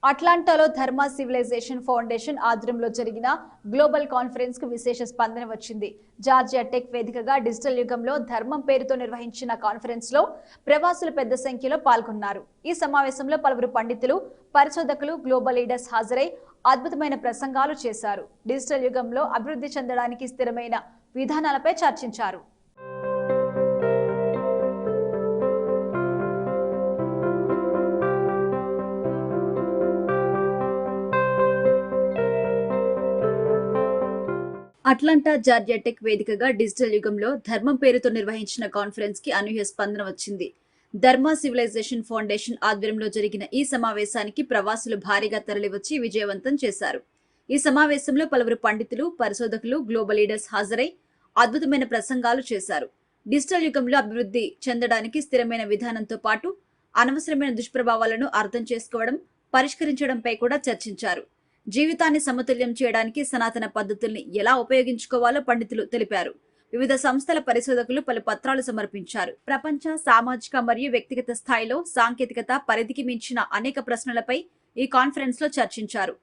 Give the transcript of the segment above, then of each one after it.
అట్లాంటాలో ధర్మ civilisation foundation ఆధ్వర్యంలో జరిగిన గ్లోబల్ కాన్ఫరెన్స్ కు విశేష స్పందన వచ్చింది. జార్జియా టెక్ వేదికగా డిజిటల్ యుగంలో ధర్మం పేరుతో నిర్వహించిన కాన్ఫరెన్స్ లో ప్రవాసులు పెద్ద సంఖ్యలో పాల్గొన్నారు. ఈ సమావేశంలో పలువురు పండితులు, పరిశోధకులు, గ్లోబల్ లీడర్స్ హాజరై అద్భుతమైన ప్రసంగాలు చేశారు. డిజిటల్ యుగంలో అభివృద్ధి చెందడానికి స్థిరమైన విధానాలపై చర్చించారు. అట్లాంటా జార్జియా టెక్ వేదికగా డిజిటల్ యుగంలో ధర్మం పేరుతో నిర్వహించిన కాన్ఫరెన్స్ కి అనూహ్య స్పందన వచ్చింది. ధర్మ సివిలైజేషన్ ఫౌండేషన్ ఆధ్వర్యంలో జరిగిన ఈ సమావేశానికి ప్రవాసులు భారీగా తరలివచ్చి విజయవంతం చేశారు. ఈ సమావేశంలో పలువురు పండితులు, పరిశోధకులు, గ్లోబల్ లీడర్స్ హాజరై అద్భుతమైన ప్రసంగాలు చేశారు. డిజిటల్ యుగంలో అభివృద్ధి చెందడానికి స్థిరమైన విధానంతో పాటు అనవసరమైన దుష్ప్రభావాలను అర్థం చేసుకోవడం, పరిష్కరించడంపై కూడా చర్చించారు. జీవితాన్ని సమతుల్యం చేయడానికి సనాతన పద్ధతుల్ని ఎలా ఉపయోగించుకోవాలో పండితులు తెలిపారు. వివిధ సంస్థల పరిశోధకులు పలు పత్రాలు సమర్పించారు. ప్రపంచ, సామాజిక మరియు వ్యక్తిగత స్థాయిలో సాంకేతికత పరిధికి మించిన అనేక ప్రశ్నలపై ఈ కాన్ఫరెన్స్ లో చర్చించారు.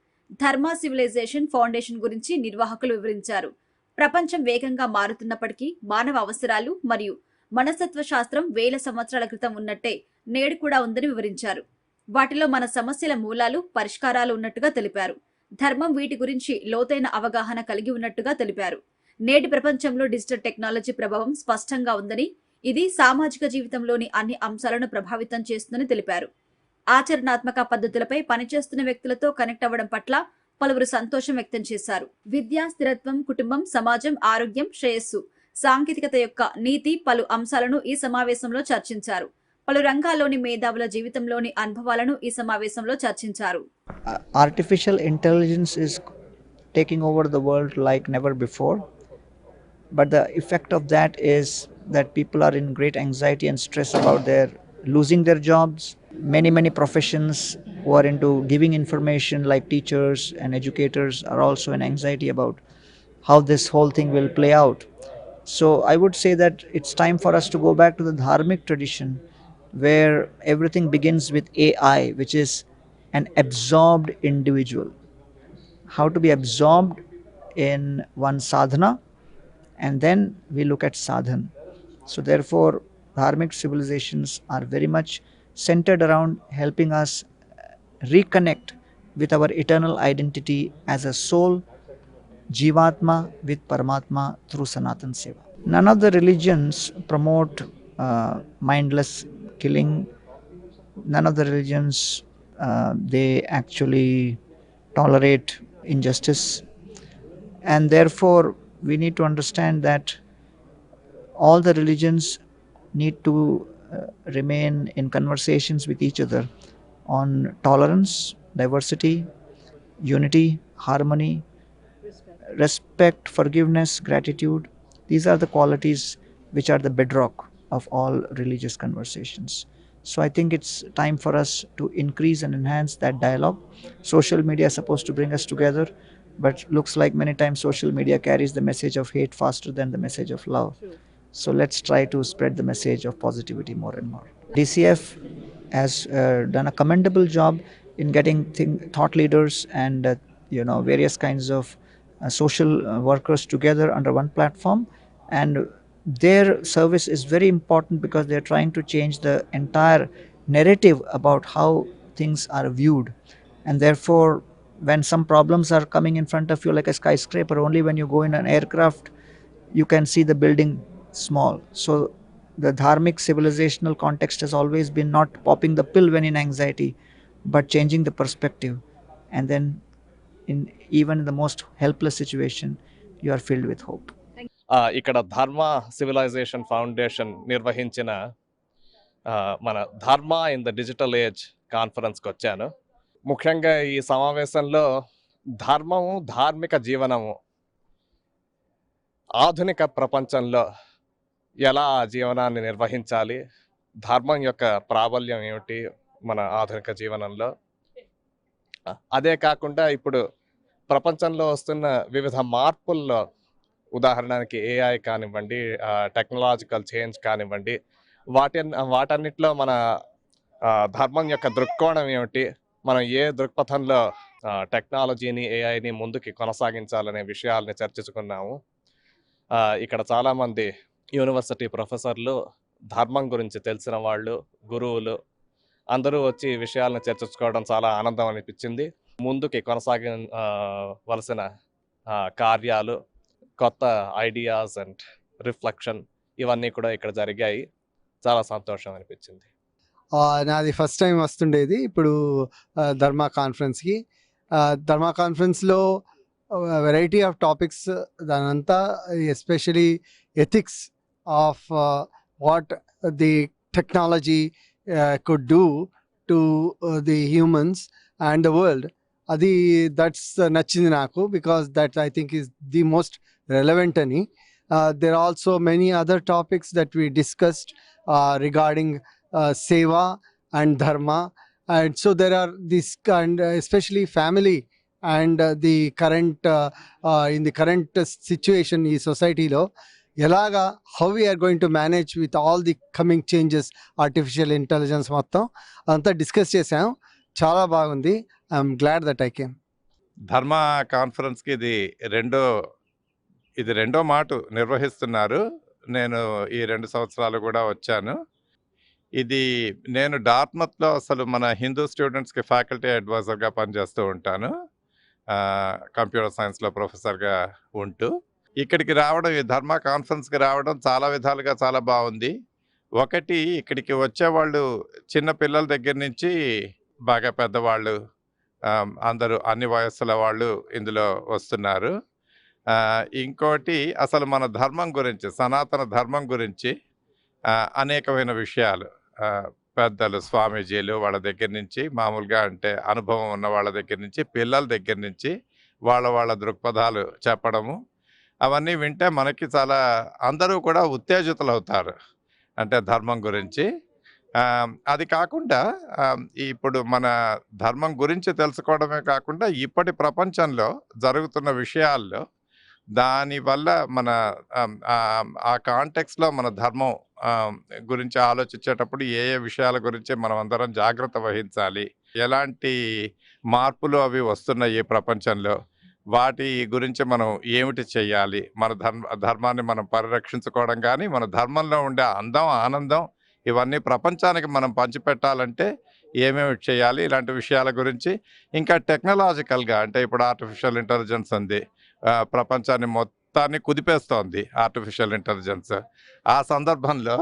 ధర్మ సివిలైజేషన్ ఫౌండేషన్ గురించి నిర్వాహకులు వివరించారు. ప్రపంచం వేగంగా మారుతున్నప్పటికీ మానవ అవసరాలు మరియు మనస్తత్వ శాస్త్రం వేల సంవత్సరాల క్రితం ఉన్నట్టే నేడు కూడా ఉందని వివరించారు. వాటిలో మన సమస్యల మూలాలు, పరిష్కారాలు ఉన్నట్టుగా తెలిపారు. ధర్మం వీటి గురించి లోతైన అవగాహన కలిగి ఉన్నట్టుగా తెలిపారు. నేటి ప్రపంచంలో డిజిటల్ టెక్నాలజీ ప్రభావం స్పష్టంగా ఉందని, ఇది సామాజిక జీవితంలోని అన్ని అంశాలను ప్రభావితం చేస్తుందని తెలిపారు. ఆచరణాత్మక పద్ధతులపై పనిచేస్తున్న వ్యక్తులతో కనెక్ట్ అవ్వడం పట్ల పలువురు సంతోషం వ్యక్తం చేశారు. విద్య, స్థిరత్వం, కుటుంబం, సమాజం, ఆరోగ్యం, శ్రేయస్సు, సాంకేతికత యొక్క నీతి పలు అంశాలను ఈ సమావేశంలో చర్చించారు. పలు రంగాల్లోని మేధావుల జీవితంలోని అనుభవాలను ఈ సమావేశంలో చర్చించారు. Artificial intelligence is taking over the world like never before, but the effect of that is that people are in great anxiety and stress about their losing their jobs. Many professions who are into giving information like teachers and educators are also in anxiety about how this whole thing will play out. So I would say that it's time for us to go back to the dharmic tradition, where everything begins with AI, which is an absorbed individual. How to be absorbed in one sadhana, and then we look at sadhan. So therefore dharmic civilizations are very much centered around helping us reconnect with our eternal identity as a soul, Jivatma, with Paramatma through Sanatan Seva. None of the religions promote mindless killing. None of the religions they actually tolerate injustice, and therefore we need to understand that all the religions need to remain in conversations with each other on tolerance, diversity, unity, harmony, respect, forgiveness, gratitude. These are the qualities which are the bedrock of all religious conversations. So I think it's time for us to increase and enhance that dialogue. Social media is supposed to bring us together, but looks like many times social media carries the message of hate faster than the message of love. So let's try to spread the message of positivity more and more. DCF has done a commendable job in getting thought leaders and various kinds of social workers together under one platform, and their service is very important because they are trying to change the entire narrative about how things are viewed. And therefore when some problems are coming in front of you like a skyscraper, only when you go in an aircraft you can see the building small. So the dharmic civilizational context has always been not popping the pill when in anxiety, but changing the perspective, and then even in the most helpless situation you are filled with hope. ఇక్కడ ధర్మ civilisation foundation నిర్వహించిన మన ధర్మ in the digital age కాన్ఫరెన్స్కి వచ్చాను. ముఖ్యంగా ఈ సమావేశంలో ధర్మము, ధార్మిక జీవనము ఆధునిక ప్రపంచంలో ఎలా జీవనాన్ని నిర్వహించాలి, ధర్మం యొక్క ప్రాబల్యం ఏమిటి మన ఆధునిక జీవనంలో, అదే కాకుండా ఇప్పుడు ప్రపంచంలో వస్తున్న వివిధ మార్పుల్లో, ఉదాహరణకి ఏఐ కానివ్వండి, టెక్నాలజికల్ చేంజ్ కానివ్వండి, వాటన్నిటిలో మన ధర్మం యొక్క దృక్కోణం ఏమిటి, మనం ఏ దృక్పథంలో టెక్నాలజీని, ఏఐని ముందుకి కొనసాగించాలనే విషయాల్ని చర్చించుకున్నాము. ఇక్కడ చాలామంది యూనివర్సిటీ ప్రొఫెసర్లు, ధర్మం గురించి తెలిసిన వాళ్ళు, గురువులు అందరూ వచ్చి ఈ విషయాలను చర్చించుకోవడం చాలా ఆనందం అనిపించింది. ముందుకి వలసిన కార్యాలు, కొత్త ఐడియాస్ అండ్ రిఫ్లెక్షన్ ఇవన్నీ కూడా ఇక్కడ జరిగాయి. చాలా సంతోషం అనిపించింది. నాది ఫస్ట్ టైం వస్తుండేది ఇప్పుడు ధర్మా కాన్ఫరెన్స్కి. ధర్మా కాన్ఫరెన్స్లో వెరైటీ ఆఫ్ టాపిక్స్, దానంతా especially ethics of what the technology could do to the humans and the world. అది దట్స్ నచ్చింది నాకు, because that I think is the most relevant అని. there are also many other topics that we discussed regarding seva and dharma, and so there are this kind, especially family and the current in the current situation ఈ సొసైటీలో ఎలాగా how we are going to manage with all the coming changes, artificial intelligence మొత్తం అంతా discuss చేసాం. చాలా బాగుంది. I'm glad that I came. Dharma కాన్ఫరెన్స్కి ఇది రెండో మాట నిర్వహిస్తున్నారు. నేను ఈ 2 సంవత్సరాలు కూడా వచ్చాను. నేను డార్ట్మత్లో అసలు మన హిందూ స్టూడెంట్స్కి ఫ్యాకల్టీ అడ్వైజర్గా పనిచేస్తూ ఉంటాను, కంప్యూటర్ సైన్స్లో ప్రొఫెసర్గా ఉంటూ. ఇక్కడికి రావడం, ఈ ధర్మా కాన్ఫరెన్స్కి రావడం చాలా విధాలుగా చాలా బాగుంది. ఒకటి, ఇక్కడికి వచ్చేవాళ్ళు చిన్న పిల్లల దగ్గర నుంచి బాగా పెద్దవాళ్ళు, అందరూ అన్ని వయస్సుల వాళ్ళు ఇందులో వస్తున్నారు. ఇంకోటి, అసలు మన ధర్మం గురించి, సనాతన ధర్మం గురించి అనేకమైన విషయాలు పెద్దలు, స్వామీజీలు వాళ్ళ దగ్గర నుంచి, మామూలుగా అంటే అనుభవం ఉన్న వాళ్ళ దగ్గర నుంచి, పిల్లల దగ్గర నుంచి వాళ్ళ దృక్పథాలు చెప్పడము, అవన్నీ వింటే మనకి చాలా అందరూ కూడా ఉత్తేజితులు అవుతారు అంటే ధర్మం గురించి. అది కాకుండా ఇప్పుడు మన ధర్మం గురించి తెలుసుకోవడమే కాకుండా ఇప్పటి ప్రపంచంలో జరుగుతున్న విషయాల్లో దానివల్ల మన ఆ కాంటెక్స్లో మన ధర్మం గురించి ఆలోచించేటప్పుడు ఏ విషయాల గురించి మనం అందరం జాగ్రత్త వహించాలి, ఎలాంటి మార్పులు అవి వస్తున్నాయి ప్రపంచంలో, వాటి గురించి మనం ఏమిటి చేయాలి, మన ధర్మాన్ని మనం పరిరక్షించుకోవడం కానీ, మన ధర్మంలో ఉండే అందం, ఆనందం ఇవన్నీ ప్రపంచానికి మనం పంచిపెట్టాలంటే ఏమేమి చేయాలి, ఇలాంటి విషయాల గురించి. ఇంకా టెక్నాలజికల్గా అంటే ఇప్పుడు ఆర్టిఫిషియల్ ఇంటెలిజెన్స్ ఉంది, ప్రపంచాన్ని మొత్తాన్ని కుదిపేస్తోంది ఆర్టిఫిషియల్ ఇంటెలిజెన్స్. ఆ సందర్భంలో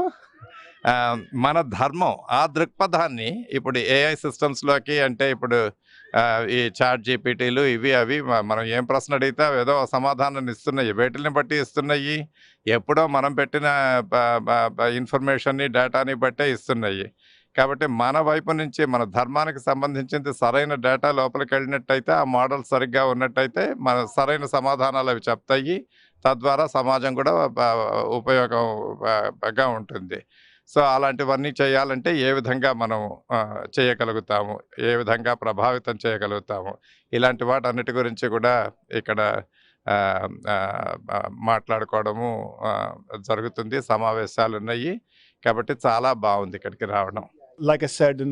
మన ధర్మం, ఆ దృక్పథాన్ని ఇప్పుడు ఏఐ సిస్టమ్స్లోకి, అంటే ఇప్పుడు ఈ చాట్ జీపీటీలు ఇవి అవి మనం ఏం ప్రశ్న అడిగితే ఏదో సమాధానాన్ని ఇస్తున్నాయి, వేటిని బట్టి ఇస్తున్నాయి, ఎప్పుడో మనం పెట్టిన ఇన్ఫర్మేషన్ని, డేటాని బట్టే ఇస్తున్నాయి. కాబట్టి మన వైపు నుంచి మన ధర్మానికి సంబంధించింది సరైన డేటా లోపలికి వెళ్ళినట్టయితే, ఆ మోడల్ సరిగ్గా ఉన్నట్టయితే మన సరైన సమాధానాలు అవి చెప్తాయి. తద్వారా సమాజం కూడా ఉపయోగంగా ఉంటుంది. సో అలాంటివన్నీ చేయాలంటే ఏ విధంగా మనం చేయగలుగుతాము, ఏ విధంగా ప్రభావితం చేయగలుగుతాము, ఇలాంటి వాటన్నిటి గురించి కూడా ఇక్కడ మాట్లాడుకోవడము జరుగుతుంది. సమావేశాలు ఉన్నాయి. కాబట్టి చాలా బాగుంది ఇక్కడికి రావడం. Like I said in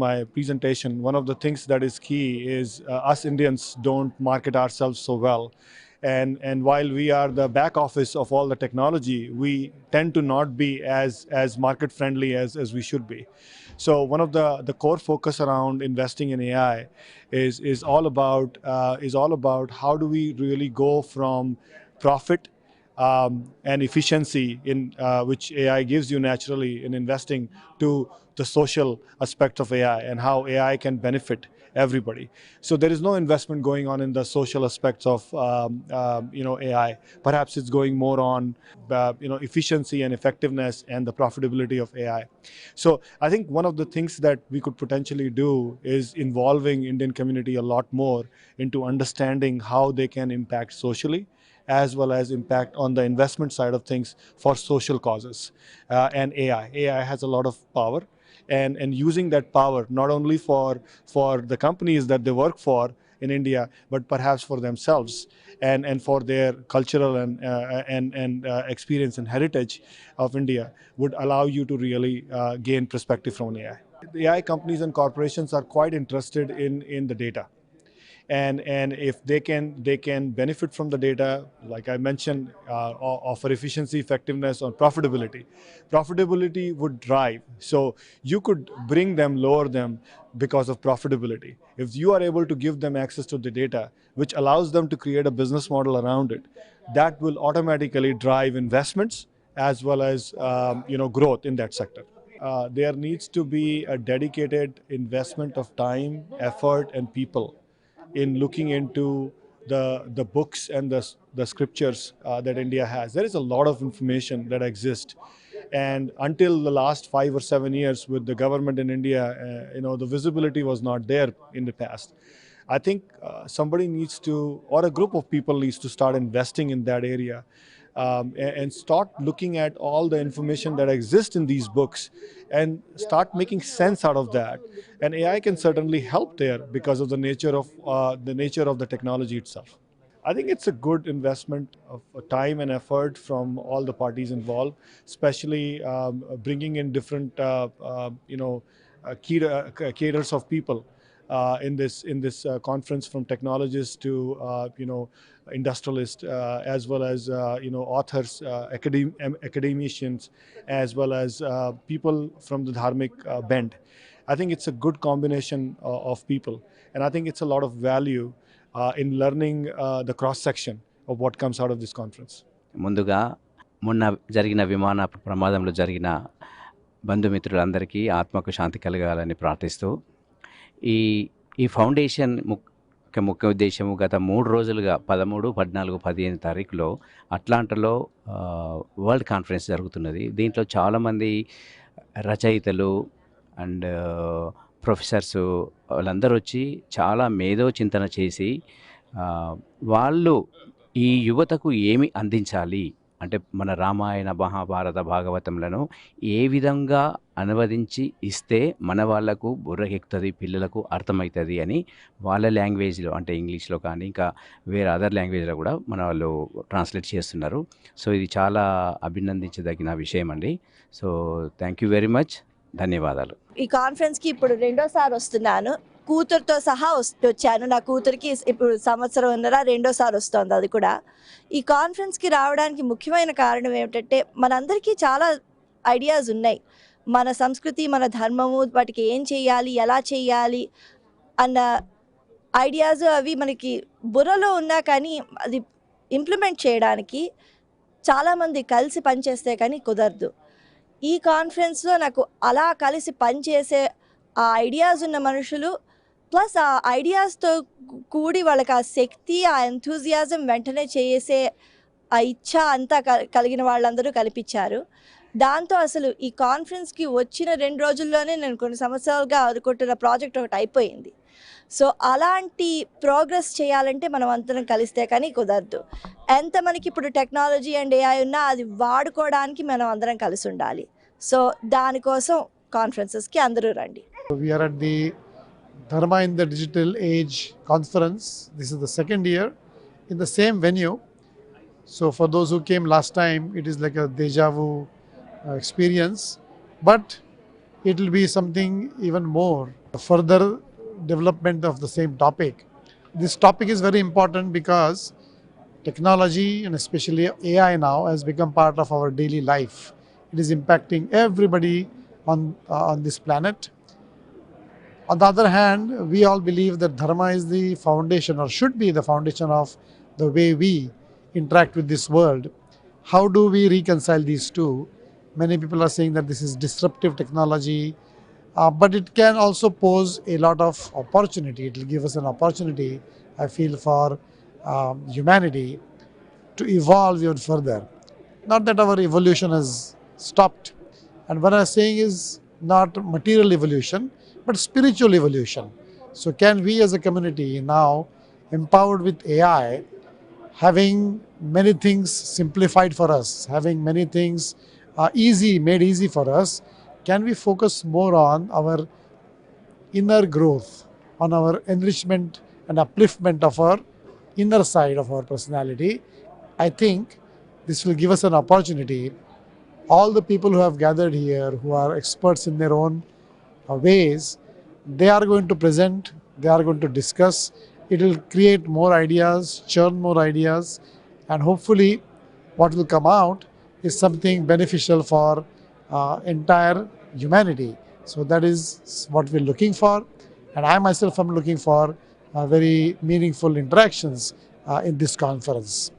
my presentation, one of the things that is key is us Indians don't market ourselves so well. And while we are the back office of all the technology, we tend to not be as market friendly as we should be. So one of the core focus around investing in AI is all about how do we really go from profit and efficiency in which AI gives you naturally in investing to the social aspect of AI and how AI can benefit everybody. So there is no investment going on in the social aspects of AI. Perhaps it's going more on efficiency and effectiveness and the profitability of AI. So I think one of the things that we could potentially do is involving Indian community a lot more into understanding how they can impact socially, as well as impact on the investment side of things for social causes. And AI has a lot of power, and using that power not only for the companies that they work for in India, but perhaps for themselves and for their cultural and experience and heritage of India would allow you to really gain perspective from AI. The AI companies and corporations are quite interested in the data. And if they can benefit from the data, like I mentioned, offer efficiency, effectiveness, or profitability would drive. So you could bring them, lower them because of profitability. If you are able to give them access to the data, which allows them to create a business model around it, that will automatically drive investments as well as growth in that sector. There needs to be a dedicated investment of time, effort, and people in looking into the books and the scriptures that India has. There is a lot of information that exists, and until the last 5 or 7 years with the government in India, the visibility was not there in the past. I think somebody needs to, or a group of people needs to start investing in that area, and start looking at all the information that exists in these books and start making sense out of that. And AI can certainly help there because of the nature of the technology itself. I think it's a good investment of time and effort from all the parties involved, especially bringing in different, cadres of people in this conference, from technologists to industrialists, as well as authors, academicians, as well as people from the dharmic bent. I think it's a good combination of people, and I think it's a lot of value in learning the cross section of what comes out of this conference. ముందుగా మొన్న జరిగిన విమాన ప్రమాదంలో జరిగిన బంధుమిత్రులందరికీ ఆత్మకు శాంతి కలగాలని ప్రార్థిస్తూ ఈ ఈ ఫౌండేషన్ ముఖ్య ఉద్దేశము గత 3 రోజులుగా 13, 14, 15 తారీఖులో అట్లాంటాలో వరల్డ్ కాన్ఫరెన్స్ జరుగుతున్నది. దీంట్లో చాలామంది రచయితలు అండ్ ప్రొఫెసర్స్ వాళ్ళందరూ వచ్చి చాలా మేధో చింతన చేసి వాళ్ళు ఈ యువతకు ఏమి అందించాలి అంటే మన రామాయణ, మహాభారత, భాగవతంలను ఏ విధంగా అనువదించి ఇస్తే మన వాళ్ళకు బుర్రకెక్కుతుంది, పిల్లలకు అర్థమవుతుంది అని వాళ్ళ లాంగ్వేజ్లో, అంటే ఇంగ్లీష్లో కానీ ఇంకా వేరే అదర్ లాంగ్వేజ్లో కూడా మన వాళ్ళు ట్రాన్స్లేట్ చేస్తున్నారు. సో ఇది చాలా అభినందించదగిన విషయం అండి. So thank you very much, ధన్యవాదాలు. ఈ కాన్ఫరెన్స్కి ఇప్పుడు 2సారి వస్తున్నాను. కూతురుతో సహా వచ్చాను. నా కూతురికి ఇప్పుడు 1.5 సంవత్సరం 2సారి వస్తుంది అది కూడా. ఈ కాన్ఫరెన్స్కి రావడానికి ముఖ్యమైన కారణం ఏమిటంటే, మనందరికీ చాలా ఐడియాస్ ఉన్నాయి. మన సంస్కృతి, మన ధర్మము, వాటికి ఏం చేయాలి, ఎలా చేయాలి అన్న ఐడియాస్ అవి మనకి బుర్రలో ఉన్నా కానీ అది ఇంప్లిమెంట్ చేయడానికి చాలామంది కలిసి పనిచేస్తే కానీ కుదరదు. ఈ కాన్ఫరెన్స్లో నాకు అలా కలిసి పనిచేసే ఆ ఐడియాస్ ఉన్న మనుషులు, ప్లస్ ఆ ఐడియాస్తో కూడి వాళ్ళకి ఆ శక్తి, ఆ ఎంథూజియాజం వెంటనే చేసే ఆ ఇచ్ఛ అంతా కలిగిన వాళ్ళందరూ కల్పించారు. దాంతో అసలు ఈ కాన్ఫరెన్స్కి వచ్చిన 2 రోజుల్లోనే నేను కొన్ని సంవత్సరాలుగా అనుకుంటున్న ప్రాజెక్ట్ ఒకటి అయిపోయింది. సో అలాంటి ప్రోగ్రెస్ చేయాలంటే మనం అందరం కలిస్తే కానీ కుదరదు. ఎంత మనకి ఇప్పుడు టెక్నాలజీ అండ్ ఏఐ ఉన్నా అది వాడుకోవడానికి మనం అందరం కలిసి ఉండాలి. సో దానికోసం కాన్ఫరెన్సెస్కి అందరూ రండి. We are at the Dharma in the Digital Age conference. This is the 2nd year in the same venue. So for those who came last time, it is like a deja vu experience, but it will be something even more, further development of the same topic. This topic is very important because technology, and especially AI now, has become part of our daily life. It is impacting everybody on this planet. On the other hand, we all believe that dharma is the foundation, or should be the foundation, of the way we interact with this world. How do we reconcile these two? Many people are saying that this is disruptive technology, but it can also pose a lot of opportunity. It will give us an opportunity, I feel, for humanity to evolve even further. Not that our evolution has stopped. And what I'm saying is not material evolution, but spiritual evolution. So can we as a community now, empowered with AI, having many things simplified for us, having many things made easy for us, can we focus more on our inner growth, on our enrichment and upliftment of our inner side of our personality? I think this will give us an opportunity. All the people who have gathered here, who are experts in their own ways. They are going to present, they are going to discuss. It will create more ideas, churn more ideas, and hopefully, what will come out is something beneficial for entire humanity. So that is what we're looking for, and I myself am looking for very meaningful interactions in this conference.